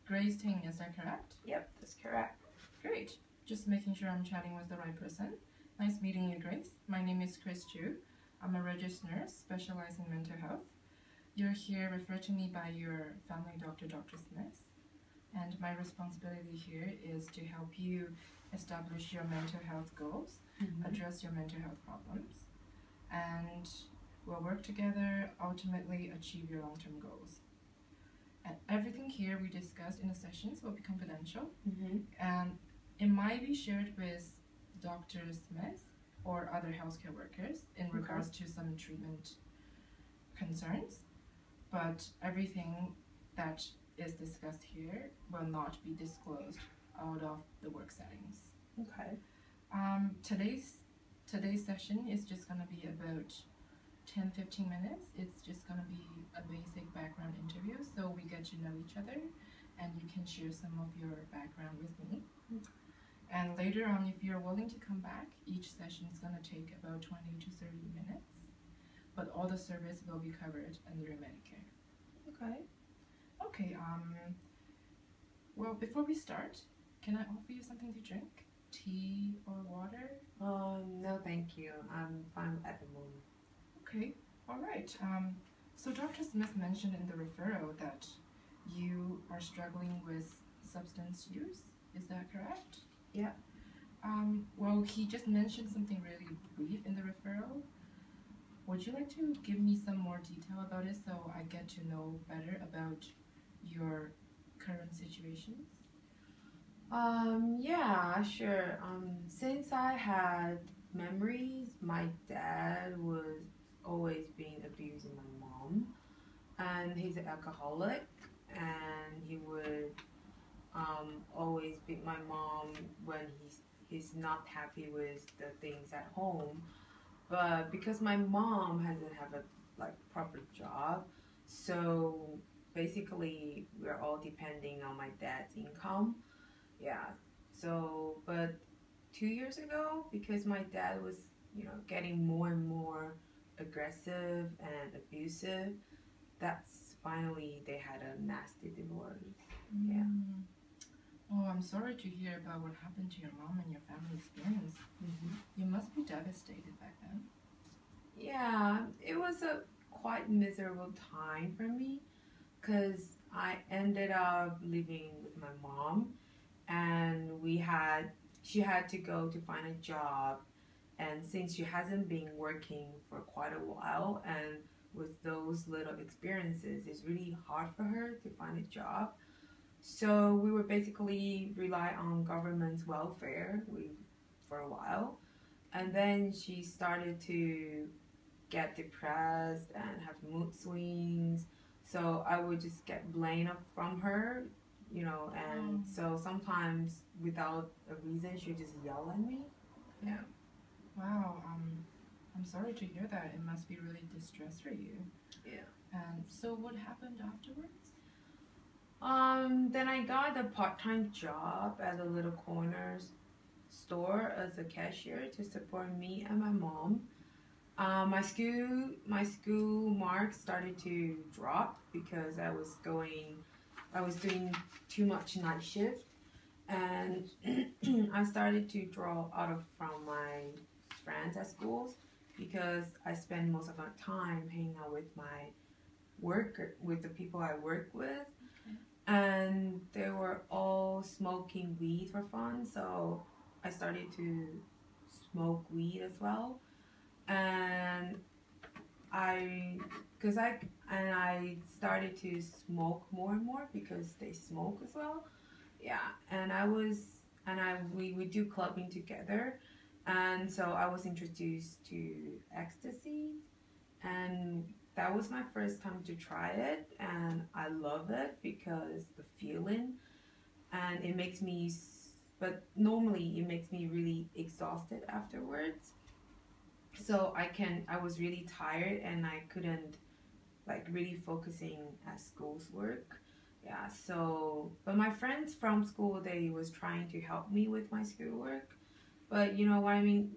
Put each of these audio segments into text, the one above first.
Grace Ting, is that correct? Yep, that's correct. Great. Just making sure I'm chatting with the right person. Nice meeting you, Grace. My name is Chris Chu. I'm a registered nurse specializing in mental health. You're here referred to me by your family doctor, Dr. Smith. And my responsibility here is to help you establish your mental health goals, address your mental health problems, and we'll work together, ultimately achieve your long-term goals. And everything here we discuss in the sessions will be confidential, and it might be shared with Dr. Smith or other healthcare workers in regards to some treatment concerns, but everything that is discussed here will not be disclosed out of the work settings. Okay. Today's session is just going to be about 10-15 minutes. It's just going to be a basic background interview, so we get to know each other and you can share some of your background with me. And later on, if you're willing to come back, each session is going to take about 20 to 30 minutes, but all the service will be covered under Medicare. Okay. Okay, well, before we start, can I offer you something to drink? Tea or water? No thank you. I'm fine at the moment. Okay, all right. So Dr. Smith mentioned in the referral that you are struggling with substance use. Is that correct? Yeah. Well, he just mentioned something really brief in the referral. Would you like to give me some more detail about it so I get to know better about your current situations? Yeah, sure. Since I had memories, my dad was always being abusing my mom, and he's an alcoholic, and he would always beat my mom when he's not happy with the things at home. But because my mom hasn't have a proper job, so basically we're all depending on my dad's income. Yeah. So, but 2 years ago, because my dad was, getting more and more aggressive and abusive, that's finally they had a nasty divorce. Yeah. Oh, I'm sorry to hear about what happened to your mom and your family experience. You must be devastated back then. Yeah, it was a quite miserable time for me because I ended up living with my mom, and she had to go to find a job, and since she hasn't been working for quite a while, and with those little experiences, it's really hard for her to find a job. So we were basically rely on government's welfare for a while, and then she started to get depressed and have mood swings. So I would just get blamed from her, and so sometimes without a reason she would just yell at me. Yeah. Wow. I'm sorry to hear that. It must be really distress for you. Yeah. And so what happened afterwards? Then I got a part-time job at a little corner store as a cashier to support me and my mom. My school marks started to drop because I was doing too much night shift, and I started to draw out from my friends at schools because I spend most of my time hanging out with with the people I work with. And they were all smoking weed for fun, so I started to smoke weed as well. And I started to smoke more and more because they smoke as well. Yeah, and we would do clubbing together, and so I was introduced to ecstasy, and that was my first time to try it, and I love it because the feeling, and it makes me, but normally it makes me really exhausted afterwards. So I was really tired and I couldn't really focusing at school's work. Yeah, so, but my friends from school, they was trying to help me with my schoolwork, but you know what I mean,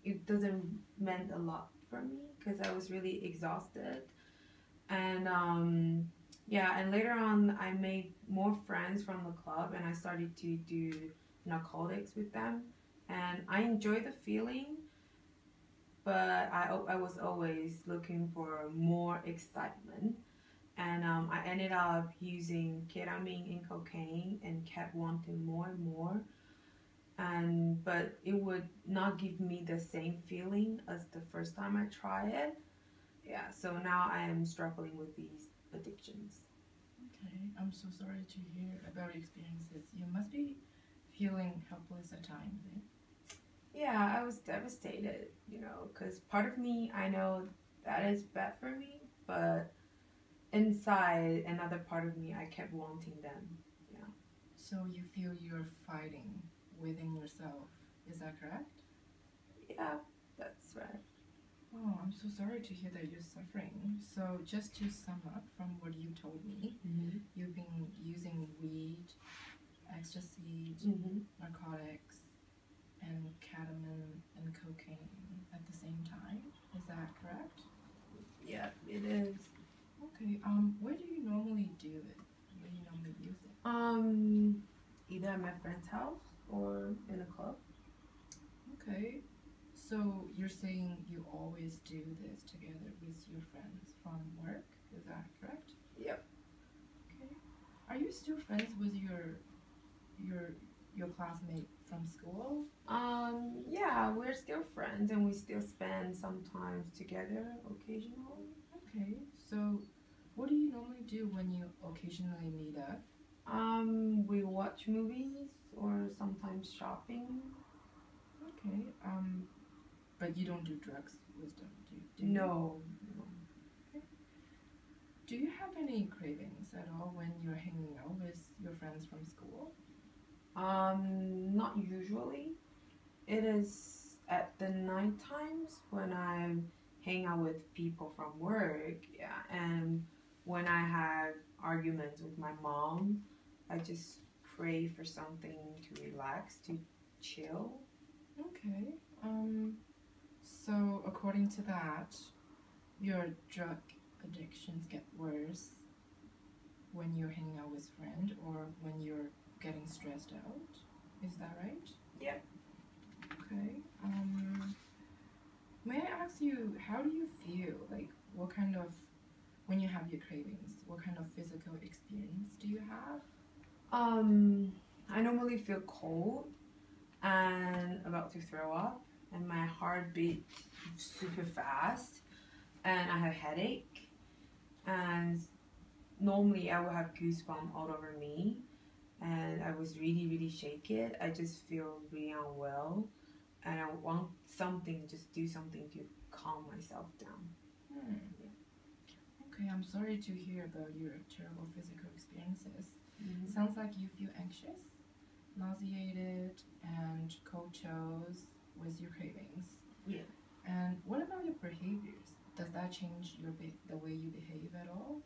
it doesn't meant a lot for me because I was really exhausted. And Yeah, and later on, I made more friends from the club, and I started to do narcotics with them, and I enjoy the feeling, but I was always looking for more excitement. And I ended up using ketamine and cocaine and kept wanting more and more. And but it would not give me the same feeling as the first time I tried it. Yeah, so now I am struggling with these addictions. Okay, I'm so sorry to hear about your experiences. You must be feeling helpless at times, eh? Yeah, I was devastated, because part of me, I know that is bad for me, but inside another part of me, I kept wanting them. Yeah. So you feel you're fighting within yourself. Is that correct? Yeah, that's right. Oh, I'm so sorry to hear that you're suffering. So just to sum up from what you told me, Mm-hmm. you've been using weed, ecstasy, Mm-hmm. narcotics, and ketamine and cocaine at the same time. Is that correct? Yeah, it is. Okay. Where do you normally do it? Where do you normally use it? Either at my friend's house or in a club. Okay. So you're saying you always do this together with your friends from work? Is that correct? Yep. Okay. Are you still friends with your classmate from school? Yeah, we're still friends and we still spend some time together occasionally. Okay. So what do you normally do when you occasionally meet up? We watch movies or sometimes shopping. Okay. But you don't do drugs with them, do you? No. Okay. Do you have any cravings at all when you're hanging out with your friends from school? Not usually. It is at the night times when I hang out with people from work, yeah, and when I have arguments with my mom, I just crave for something to relax, to chill. Okay. So according to that, your drug addictions get worse when you're hanging out with friend or when you're getting stressed out. Is that right? Yep. Okay. May I ask you, how do you feel? Like, what kind of, when you have your cravings, what kind of physical experience do you have? I normally feel cold and about to throw up, and my heart beats super fast, and I have headache, and normally I will have goosebumps all over me, and I was really, really shaken. I just feel really unwell, and I want something, just do something to calm myself down. Hmm. Okay, I'm sorry to hear about your terrible physical experiences. Mm-hmm. Sounds like you feel anxious, nauseated, and cold chills with your cravings. Yeah. And what about your behaviors? Does that change the way you behave at all?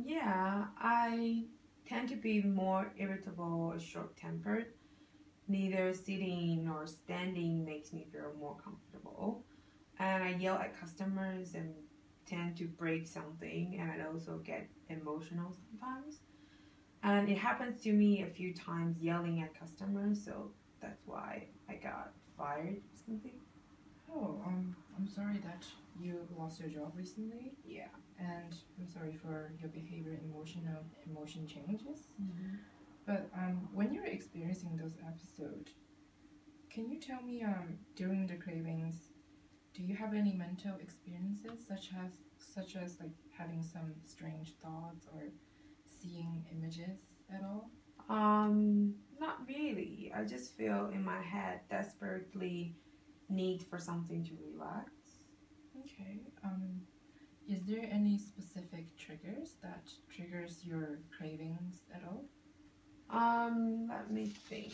Yeah, I tend to be more irritable or short-tempered. Neither sitting nor standing makes me feel more comfortable. And I yell at customers and tend to break something, and I also get emotional sometimes. And it happens to me a few times yelling at customers, so that's why I got fired recently. Oh, I'm sorry that you lost your job recently, Yeah. and I'm sorry for your behavior, emotion changes. Mm-hmm. But when you're experiencing those episodes, can you tell me during the cravings, do you have any mental experiences such as like having some strange thoughts or seeing images at all? Not really. I just feel in my head desperately need for something to relax. Okay. Is there any specific triggers that triggers your cravings at all? Let me think.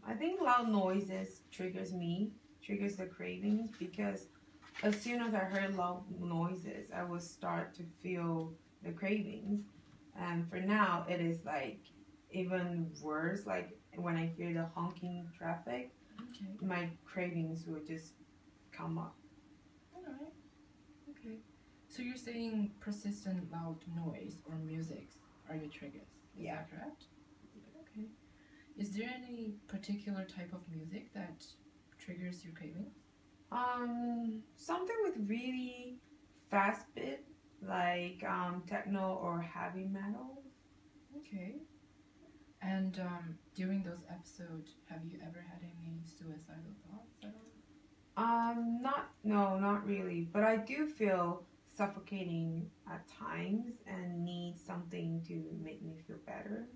I think loud noises triggers the cravings because as soon as I heard loud noises, I would start to feel the cravings. And for now, it is like even worse. Like when I hear the honking traffic, Okay. my cravings would just come up. All right. Okay. So you're saying persistent loud noise or music are your triggers? Is that correct? Okay. Is there any particular type of music that triggers your cravings? Something with really fast beat, like techno or heavy metal. Okay. And during those episodes, have you ever had any suicidal thoughts at all? Not really. But I do feel suffocating at times and need something to make me feel better.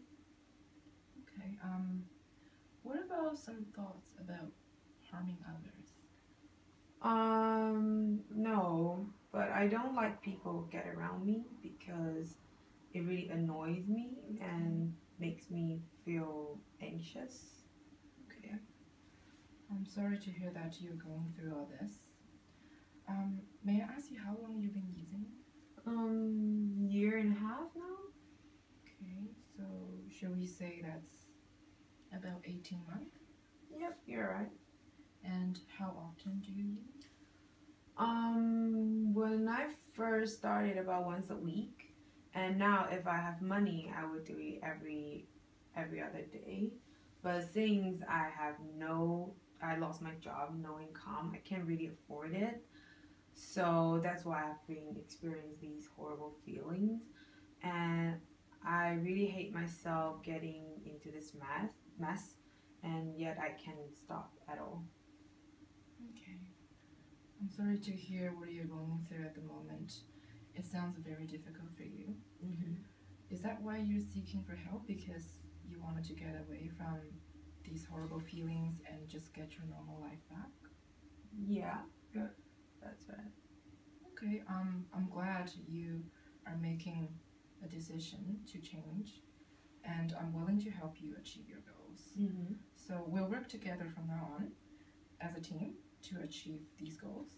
Okay. What about some thoughts about harming others? No, but I don't like people get around me because it really annoys me and makes me feel anxious. Okay. I'm sorry to hear that you're going through all this. May I ask you how long you've been using it? Year and a half now. Okay, so shall we say that's about 18 months? Yep, you're right. And how often do you use? When I first started, about once a week, and now if I have money, I would do it every other day. But since I lost my job, no income, I can't really afford it. So that's why I've been experiencing these horrible feelings, and I really hate myself getting into this mess, and yet I can't stop at all. Okay. I'm sorry to hear what you're going through at the moment. It sounds very difficult for you. Mm-hmm. Is that why you're seeking for help? Because you wanted to get away from these horrible feelings and just get your normal life back? Yeah, good. That's right. Okay, I'm glad you are making a decision to change, and I'm willing to help you achieve your goals. Mm-hmm. So we'll work together from now on as a team to achieve these goals.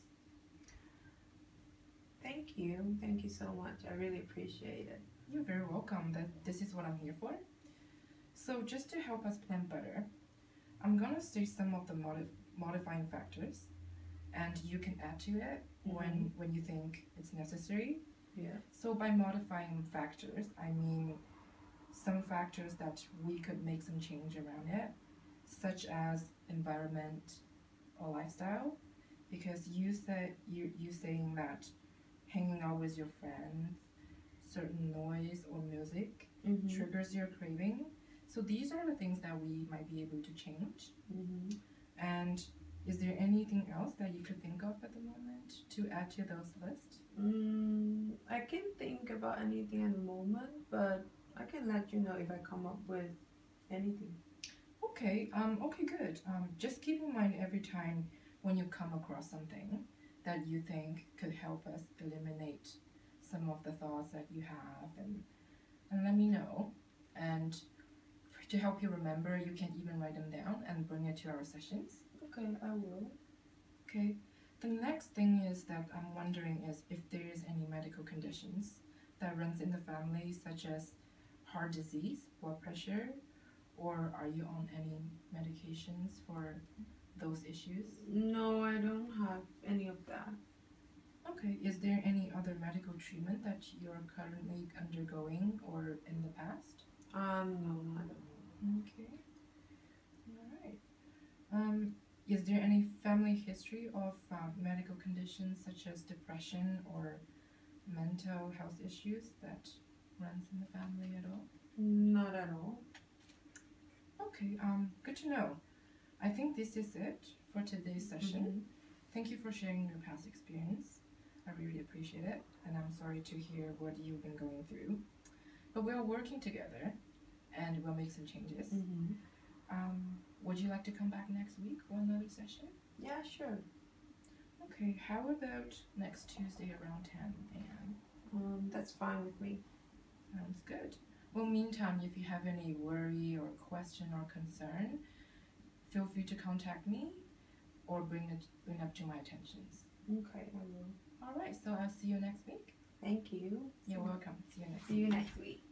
Thank you. Thank you so much. I really appreciate it. You're very welcome. This is what I'm here for. So just to help us plan better, I'm gonna state some of the modifying factors, and you can add to it when you think it's necessary. Yeah. So by modifying factors, I mean some factors that we could make some change around it, such as environment or lifestyle, because you saying that hanging out with your friends, certain noise or music triggers your craving. So these are the things that we might be able to change. And is there anything else that you could think of at the moment to add to those lists? I can't think about anything at the moment, but I can let you know if I come up with anything. Okay, okay, good. Just keep in mind every time when you come across something that you think could help us eliminate some of the thoughts that you have, and let me know. And to help you remember, you can even write them down and bring it to our sessions. Okay, I will. Okay. The next thing is that I'm wondering is if there is any medical conditions that runs in the family, such as heart disease, blood pressure, or are you on any medications for those issues? No, I don't have any of that. Okay. Is there any other medical treatment that you're currently undergoing or in the past? No, I don't. Okay. All right. Is there any family history of medical conditions such as depression or mental health issues that runs in the family at all? Not at all. Okay, good to know. I think this is it for today's session. Thank you for sharing your past experience. I really appreciate it, and I'm sorry to hear what you've been going through. But we're working together, and we'll make some changes. Would you like to come back next week for another session? Yeah, sure. Okay, how about next Tuesday around 10 a.m.? That's fine with me. Sounds good. Well, meantime, if you have any worry or question or concern, feel free to contact me or bring up to my attentions. Okay, I will. All right, so I'll see you next week. Thank you. You're welcome. See you next week. See you next week.